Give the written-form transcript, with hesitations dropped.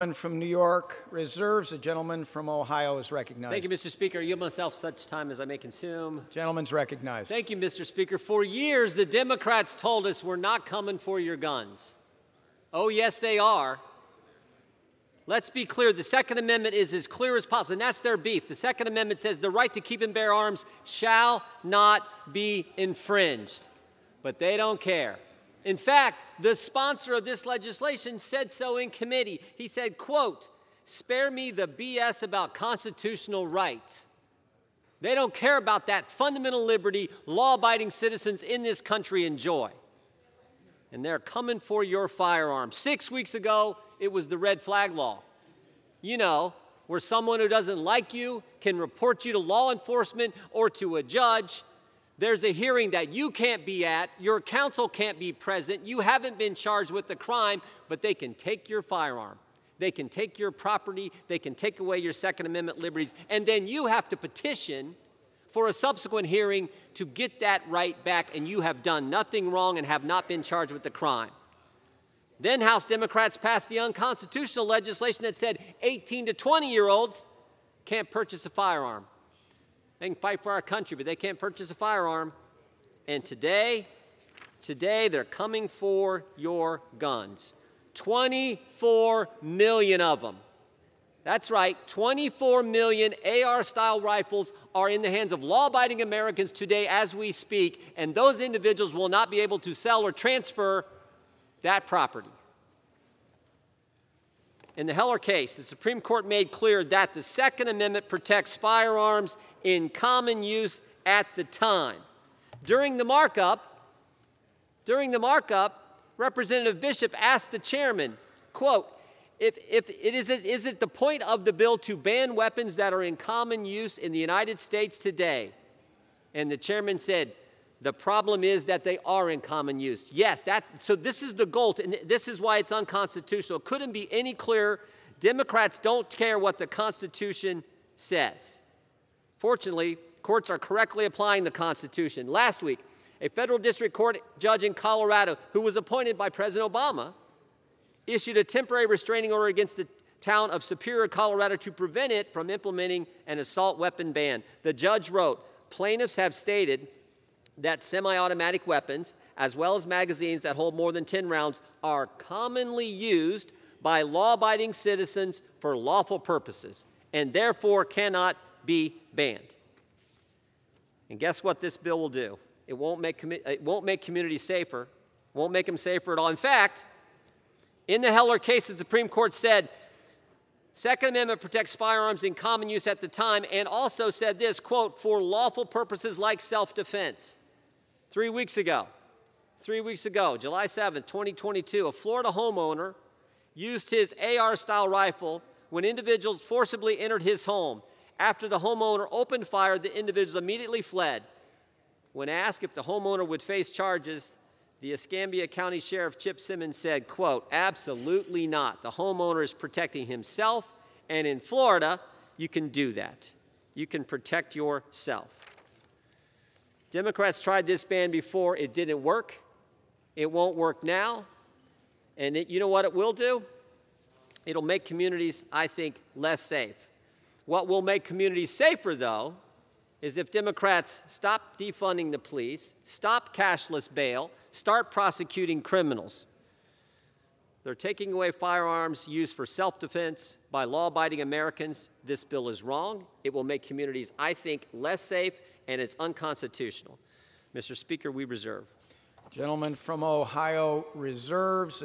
Gentleman from New York reserves. The gentleman from Ohio is recognized. Thank you, Mr. Speaker. I yield myself such time as I may consume. Gentleman's recognized. Thank you, Mr. Speaker. For years, the Democrats told us we're not coming for your guns. Oh, yes, they are. Let's be clear. The Second Amendment is as clear as possible, and that's their beef. The Second Amendment says the right to keep and bear arms shall not be infringed. But they don't care. In fact, the sponsor of this legislation said so in committee. He said, quote, "Spare me the BS about constitutional rights." They don't care about that fundamental liberty law-abiding citizens in this country enjoy. And they're coming for your firearms. 6 weeks ago, it was the red flag law. You know, where someone who doesn't like you can report you to law enforcement or to a judge. There's a hearing that you can't be at, your counsel can't be present, you haven't been charged with the crime, but they can take your firearm. They can take your property, they can take away your Second Amendment liberties, and then you have to petition for a subsequent hearing to get that right back, and you have done nothing wrong and have not been charged with the crime. Then House Democrats passed the unconstitutional legislation that said 18 to 20-year-olds can't purchase a firearm. They can fight for our country, but they can't purchase a firearm. And today they're coming for your guns. 24 million of them. That's right, 24 million AR-style rifles are in the hands of law-abiding Americans today as we speak, and those individuals will not be able to sell or transfer that property. In the Heller case, the Supreme Court made clear that the Second Amendment protects firearms in common use at the time. During the markup, Representative Bishop asked the chairman, quote, is it the point of the bill to ban weapons that are in common use in the United States today? And the chairman said, the problem is that they are in common use. Yes, so this is the goal, and this is why it's unconstitutional. It couldn't be any clearer. Democrats don't care what the Constitution says. Fortunately, courts are correctly applying the Constitution. Last week, a federal district court judge in Colorado, who was appointed by President Obama, issued a temporary restraining order against the town of Superior, Colorado, to prevent it from implementing an assault weapon ban. The judge wrote, plaintiffs have stated that semi-automatic weapons, as well as magazines that hold more than 10 rounds, are commonly used by law-abiding citizens for lawful purposes, and therefore cannot be banned. And guess what this bill will do? It won't make communities safer. It won't make them safer at all. In fact, in the Heller case, the Supreme Court said, Second Amendment protects firearms in common use at the time, and also said this, quote, for lawful purposes like self-defense. 3 weeks ago, July 7th, 2022, a Florida homeowner used his AR-style rifle when individuals forcibly entered his home. After the homeowner opened fire, the individuals immediately fled. When asked if the homeowner would face charges, the Escambia County Sheriff Chip Simmons said, quote, absolutely not. The homeowner is protecting himself, and in Florida, you can do that. You can protect yourself. Democrats tried this ban before. It didn't work. It won't work now. And you know what it will do? It'll make communities, I think, less safe. What will make communities safer, though, is if Democrats stop defunding the police, stop cashless bail, start prosecuting criminals. They're taking away firearms used for self-defense by law-abiding Americans. This bill is wrong. It will make communities, I think, less safe, and it's unconstitutional. Mr. Speaker, we reserve. Gentleman from Ohio reserves.